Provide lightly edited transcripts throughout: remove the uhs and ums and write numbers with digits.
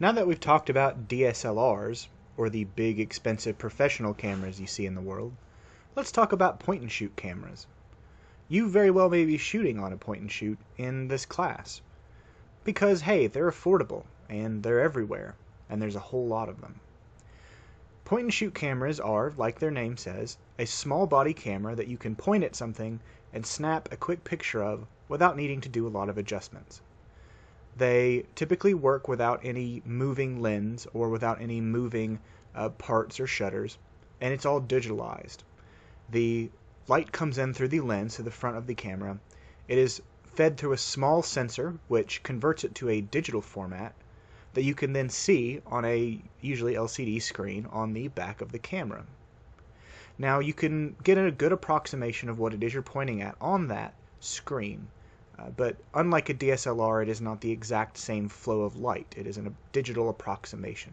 Now that we've talked about DSLRs, or the big expensive professional cameras you see in the world, let's talk about point-and-shoot cameras. You very well may be shooting on a point-and-shoot in this class. Because, hey, they're affordable, and they're everywhere, and there's a whole lot of them. Point-and-shoot cameras are, like their name says, a small body camera that you can point at something and snap a quick picture of without needing to do a lot of adjustments. They typically work without any moving lens or without any moving parts or shutters, and it's all digitalized. The light comes in through the lens to the front of the camera. It is fed through a small sensor which converts it to a digital format that you can then see on a usually LCD screen on the back of the camera. Now you can get a good approximation of what it is you're pointing at on that screen. But unlike a DSLR, it is not the exact same flow of light. It is a digital approximation.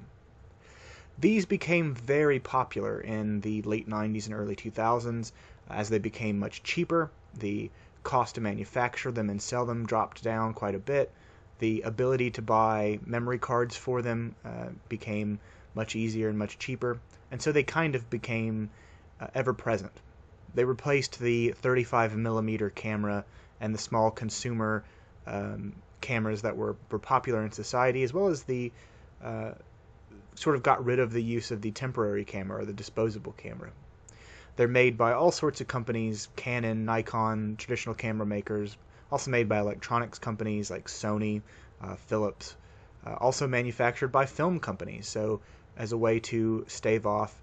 These became very popular in the late 90s and early 2000s as they became much cheaper. The cost to manufacture them and sell them dropped down quite a bit. The ability to buy memory cards for them became much easier and much cheaper. And so they kind of became ever-present. They replaced the 35mm camera and the small consumer cameras that were popular in society, as well as the sort of got rid of the use of the temporary camera or the disposable camera. They're made by all sorts of companies, Canon, Nikon, traditional camera makers, also made by electronics companies like Sony, Philips, also manufactured by film companies, so as a way to stave off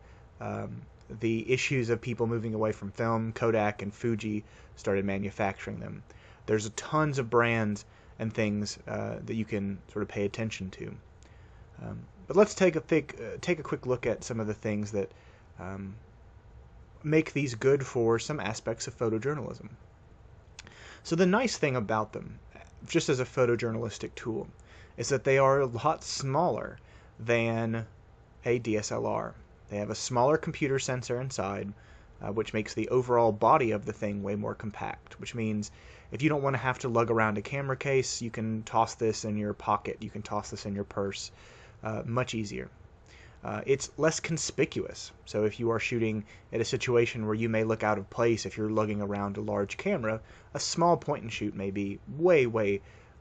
the issues of people moving away from film, Kodak and Fuji started manufacturing them. There's tons of brands and things that you can sort of pay attention to. But let's take a quick look at some of the things that make these good for some aspects of photojournalism. So the nice thing about them, just as a photojournalistic tool, is that they are a lot smaller than a DSLR. They have a smaller computer sensor inside, which makes the overall body of the thing way more compact, which means if you don't want to have to lug around a camera case, you can toss this in your pocket, you can toss this in your purse, much easier. It's less conspicuous, so if you are shooting at a situation where you may look out of place if you're lugging around a large camera, a small point and shoot may be way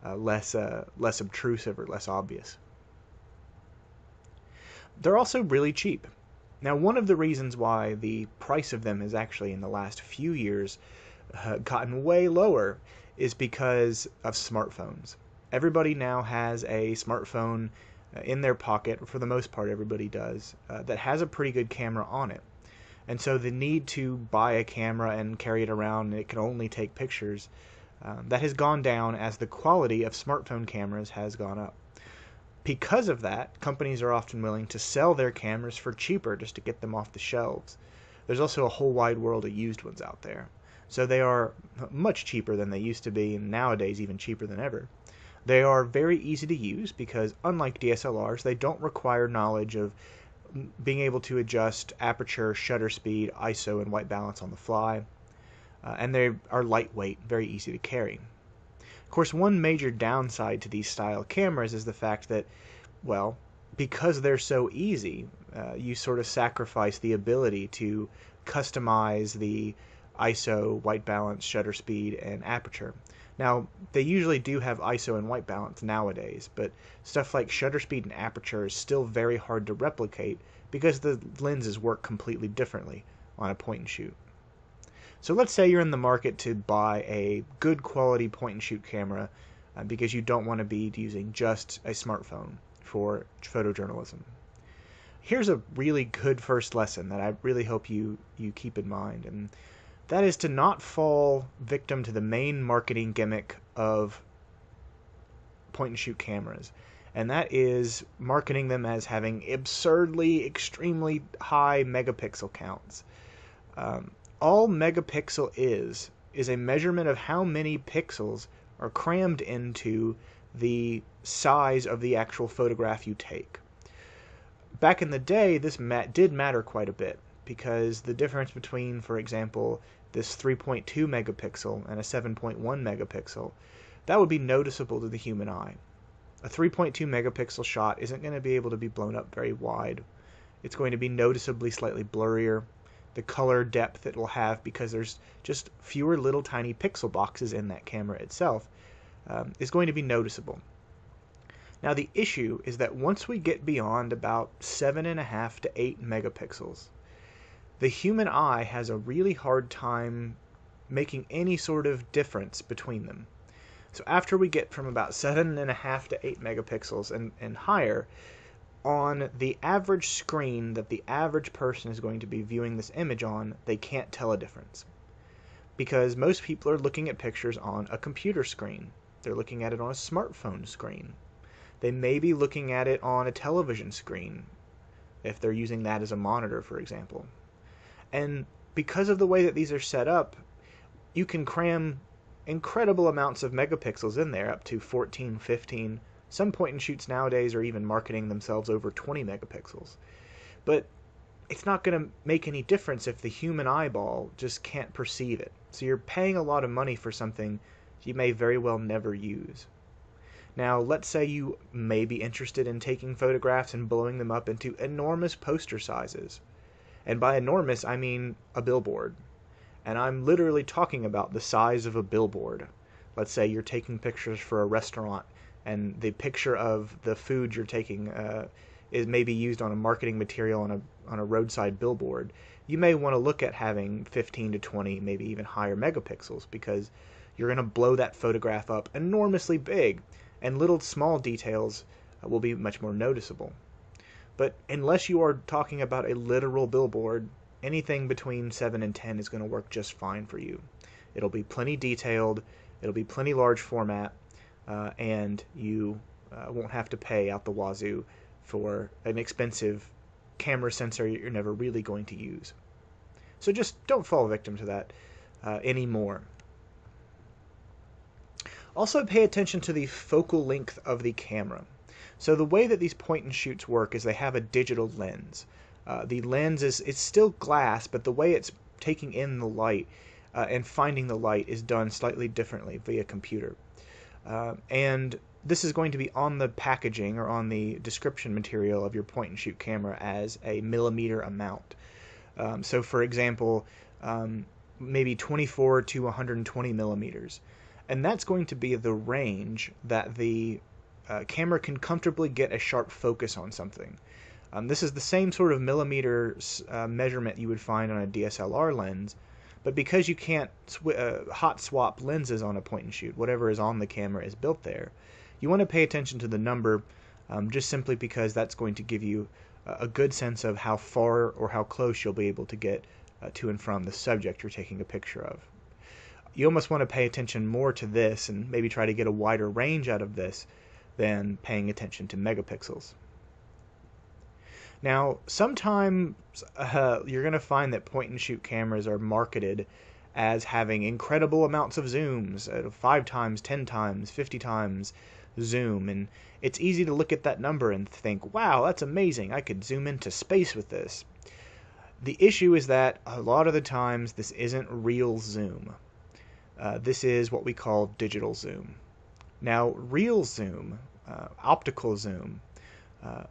less obtrusive or less obvious. They're also really cheap. Now, one of the reasons why the price of them has actually in the last few years gotten way lower is because of smartphones. Everybody now has a smartphone in their pocket, for the most part everybody does, that has a pretty good camera on it. And so the need to buy a camera and carry it around and it can only take pictures, that has gone down as the quality of smartphone cameras has gone up. Because of that, companies are often willing to sell their cameras for cheaper just to get them off the shelves. There's also a whole wide world of used ones out there. So they are much cheaper than they used to be, and nowadays even cheaper than ever. They are very easy to use because, unlike DSLRs, they don't require knowledge of being able to adjust aperture, shutter speed, ISO, and white balance on the fly. And they are lightweight, very easy to carry. Of course, one major downside to these style cameras is the fact that, well, because they're so easy, you sort of sacrifice the ability to customize the ISO, white balance, shutter speed, and aperture. Now, they usually do have ISO and white balance nowadays, but stuff like shutter speed and aperture is still very hard to replicate because the lenses work completely differently on a point and shoot. So let's say you're in the market to buy a good quality point and shoot camera because you don't want to be using just a smartphone for photojournalism. Here's a really good first lesson that I really hope you keep in mind, and that is to not fall victim to the main marketing gimmick of point and shoot cameras, and that is marketing them as having absurdly, extremely high megapixel counts. All megapixel is a measurement of how many pixels are crammed into the size of the actual photograph you take. Back in the day, this did matter quite a bit because the difference between, for example, this 3.2 megapixel and a 7.1 megapixel, that would be noticeable to the human eye. A 3.2 megapixel shot isn't going to be able to be blown up very wide. It's going to be noticeably slightly blurrier. The color depth it will have, because there's just fewer little tiny pixel boxes in that camera itself, is going to be noticeable. Now the issue is that once we get beyond about 7.5 to 8 megapixels, the human eye has a really hard time making any sort of difference between them. So after we get from about 7.5 to 8 megapixels and higher, on the average screen that the average person is going to be viewing this image on, they can't tell a difference. Because most people are looking at pictures on a computer screen. They're looking at it on a smartphone screen. They may be looking at it on a television screen, if they're using that as a monitor, for example. And because of the way that these are set up, you can cram incredible amounts of megapixels in there, up to 14, 15. Some point-and-shoots nowadays are even marketing themselves over 20 megapixels. But it's not going to make any difference if the human eyeball just can't perceive it. So you're paying a lot of money for something you may very well never use. Now, let's say you may be interested in taking photographs and blowing them up into enormous poster sizes. And by enormous, I mean a billboard. And I'm literally talking about the size of a billboard. Let's say you're taking pictures for a restaurant, and the picture of the food you're taking is maybe used on a marketing material on a roadside billboard. You may want to look at having 15 to 20, maybe even higher megapixels, because you're going to blow that photograph up enormously big, and little small details will be much more noticeable. But unless you are talking about a literal billboard, anything between 7 and 10 is going to work just fine for you. It'll be plenty detailed, it'll be plenty large format, and you won't have to pay out the wazoo for an expensive camera sensor you're never really going to use. So just don't fall victim to that anymore. Also pay attention to the focal length of the camera. So the way that these point-and-shoots work is they have a digital lens. The lens is still glass, but the way it's taking in the light and finding the light is done slightly differently via computer. And this is going to be on the packaging or on the description material of your point-and-shoot camera as a millimeter amount. So for example, maybe 24 to 120 millimeters. And that's going to be the range that the camera can comfortably get a sharp focus on something. This is the same sort of millimeter measurement you would find on a DSLR lens, but because you can't hot swap lenses on a point-and-shoot, whatever is on the camera is built there, you want to pay attention to the number just simply because that's going to give you a good sense of how far or how close you'll be able to get to and from the subject you're taking a picture of. You almost want to pay attention more to this and maybe try to get a wider range out of this than paying attention to megapixels. Now, sometimes you're going to find that point-and-shoot cameras are marketed as having incredible amounts of zooms, 5 times, 10 times, 50 times zoom, and it's easy to look at that number and think, wow, that's amazing, I could zoom into space with this. The issue is that a lot of the times this isn't real zoom. This is what we call digital zoom. Now, real zoom, optical zoom,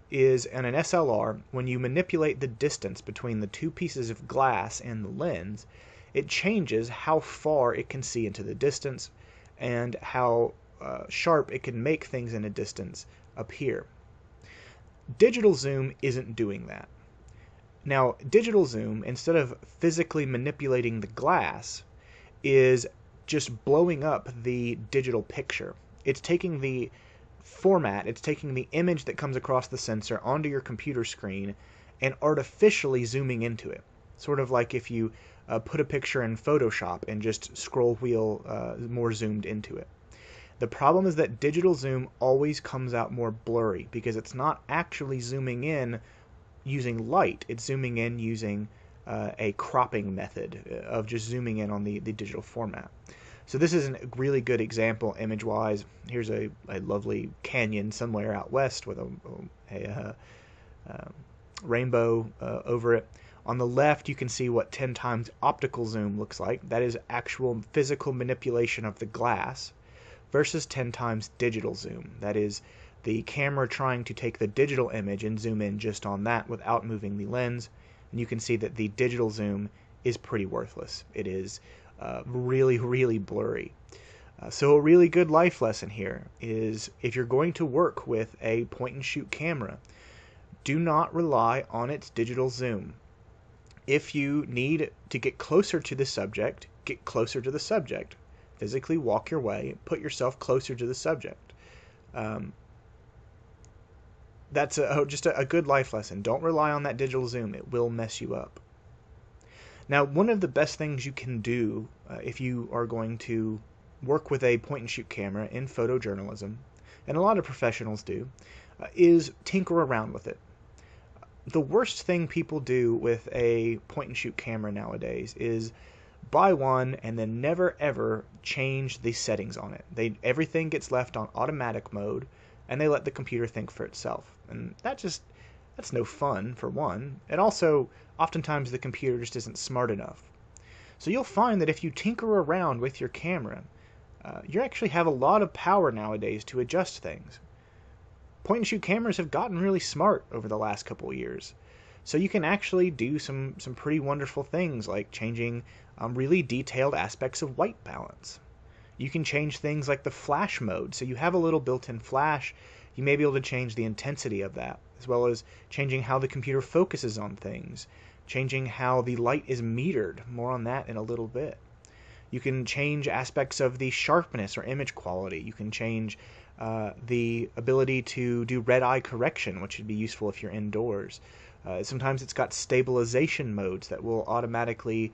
is in an SLR, when you manipulate the distance between the two pieces of glass and the lens, it changes how far it can see into the distance and how sharp it can make things in a distance appear. Digital zoom isn't doing that. Now, digital zoom, instead of physically manipulating the glass, is just blowing up the digital picture. It's taking the format, it's taking the image that comes across the sensor onto your computer screen and artificially zooming into it. Sort of like if you put a picture in Photoshop and just scroll wheel more zoomed into it. The problem is that digital zoom always comes out more blurry because it's not actually zooming in using light. It's zooming in using a cropping method of just zooming in on the digital format. So this is a really good example image-wise. Here's a lovely canyon somewhere out west with a rainbow over it. On the left, you can see what 10 times optical zoom looks like. That is actual physical manipulation of the glass versus 10 times digital zoom. That is the camera trying to take the digital image and zoom in just on that without moving the lens, and you can see that the digital zoom is pretty worthless. It is really, really blurry. So a really good life lesson here is, if you're going to work with a point-and-shoot camera, do not rely on its digital zoom. If you need to get closer to the subject, get closer to the subject. Physically walk your way, put yourself closer to the subject. That's just a good life lesson. Don't rely on that digital zoom. It will mess you up. Now, one of the best things you can do if you are going to work with a point-and-shoot camera in photojournalism, and a lot of professionals do, is tinker around with it. The worst thing people do with a point-and-shoot camera nowadays is buy one and then never ever change the settings on it. Everything gets left on automatic mode, and they let the computer think for itself. And that's no fun, for one. And also, oftentimes the computer just isn't smart enough. So you'll find that if you tinker around with your camera, you actually have a lot of power nowadays to adjust things. Point-and-shoot cameras have gotten really smart over the last couple of years. So you can actually do some pretty wonderful things, like changing really detailed aspects of white balance. You can change things like the flash mode. So you have a little built-in flash. You may be able to change the intensity of that, as well as changing how the computer focuses on things, changing how the light is metered. More on that in a little bit. You can change aspects of the sharpness or image quality. You can change the ability to do red eye correction, which would be useful if you're indoors. Sometimes it's got stabilization modes that will automatically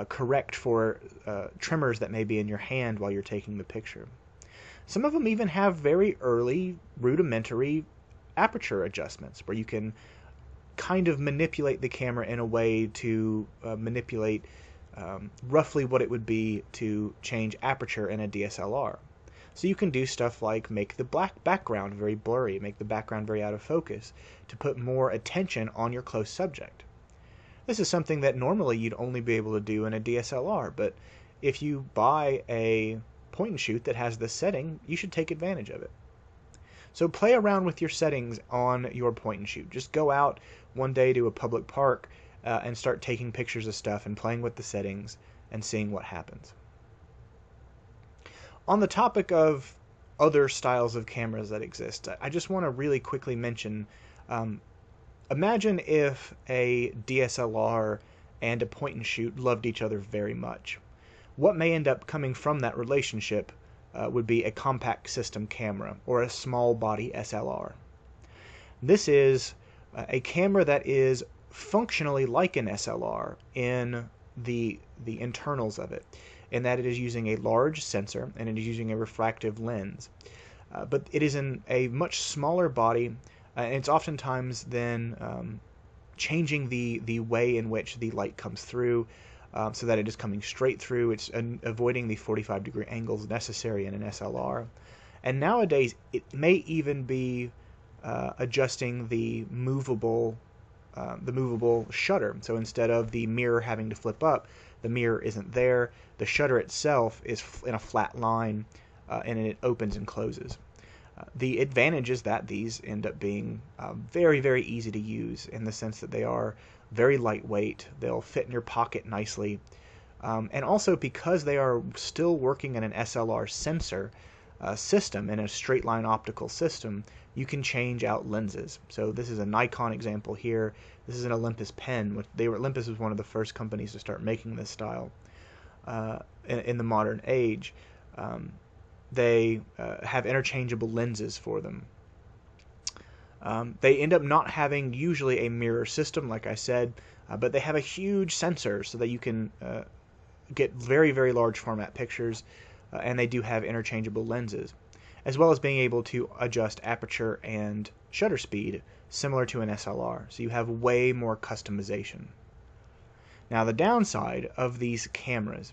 correct for tremors that may be in your hand while you're taking the picture. Some of them even have very early rudimentary aperture adjustments where you can kind of manipulate the camera in a way to manipulate roughly what it would be to change aperture in a DSLR. So you can do stuff like make the black background very blurry, make the background very out of focus, to put more attention on your close subject. This is something that normally you'd only be able to do in a DSLR, but if you buy a point and shoot that has this setting, you should take advantage of it. So play around with your settings on your point and shoot. Just go out one day to a public park and start taking pictures of stuff and playing with the settings and seeing what happens. On the topic of other styles of cameras that exist, I just want to really quickly mention, imagine if a DSLR and a point and shoot loved each other very much. What may end up coming from that relationship would be a compact system camera or a small body SLR. This is a camera that is functionally like an SLR in the internals of it, in that it is using a large sensor and it is using a refractive lens. But it is in a much smaller body, and it's oftentimes then changing the way in which the light comes through, so that it is coming straight through. It's avoiding the 45-degree angles necessary in an SLR. And nowadays, it may even be adjusting the movable shutter. So instead of the mirror having to flip up, the mirror isn't there. The shutter itself is in a flat line, and it opens and closes. The advantage is that these end up being very, very easy to use, in the sense that they are very lightweight. They'll fit in your pocket nicely. And also, because they are still working in an SLR sensor system, in a straight line optical system, you can change out lenses. So this is a Nikon example here. This is an Olympus pen. Olympus was one of the first companies to start making this style in the modern age. They have interchangeable lenses for them. They end up not having usually a mirror system, like I said, but they have a huge sensor so that you can get very, very large format pictures, and they do have interchangeable lenses, as well as being able to adjust aperture and shutter speed similar to an SLR. So you have way more customization. Now, the downside of these cameras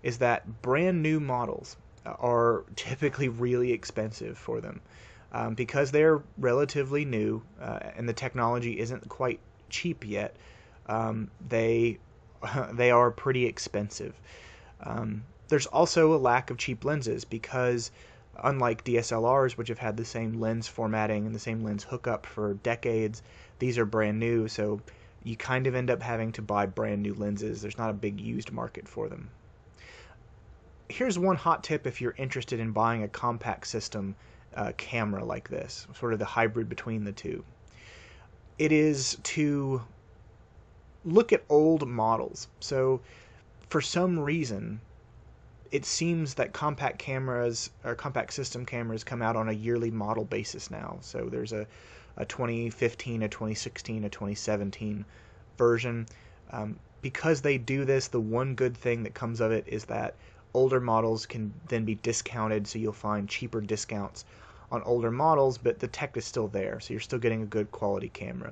is that brand new models are typically really expensive for them. Because they're relatively new and the technology isn't quite cheap yet, they are pretty expensive. There's also a lack of cheap lenses, because Unlike DSLRs, which have had the same lens formatting and the same lens hookup for decades, these are brand new, so you kind of end up having to buy brand new lenses. There's not a big used market for them. Here's one hot tip if you're interested in buying a compact system camera like this, sort of the hybrid between the two. It is to look at old models. So for some reason, it seems that compact cameras or compact system cameras come out on a yearly model basis now. So there's a 2015, a 2016, a 2017 version. Because they do this, the one good thing that comes of it is that older models can then be discounted, so you'll find cheaper discounts on older models, but the tech is still there, so you're still getting a good quality camera.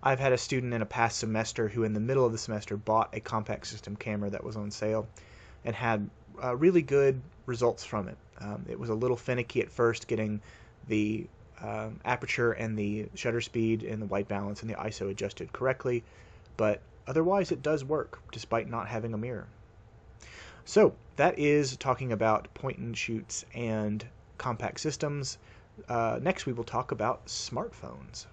I've had a student in a past semester who in the middle of the semester bought a compact system camera that was on sale and had really good results from it. It was a little finicky at first getting the aperture and the shutter speed and the white balance and the ISO adjusted correctly, but otherwise it does work despite not having a mirror. So that is talking about point and shoots and compact systems. Next we will talk about smartphones.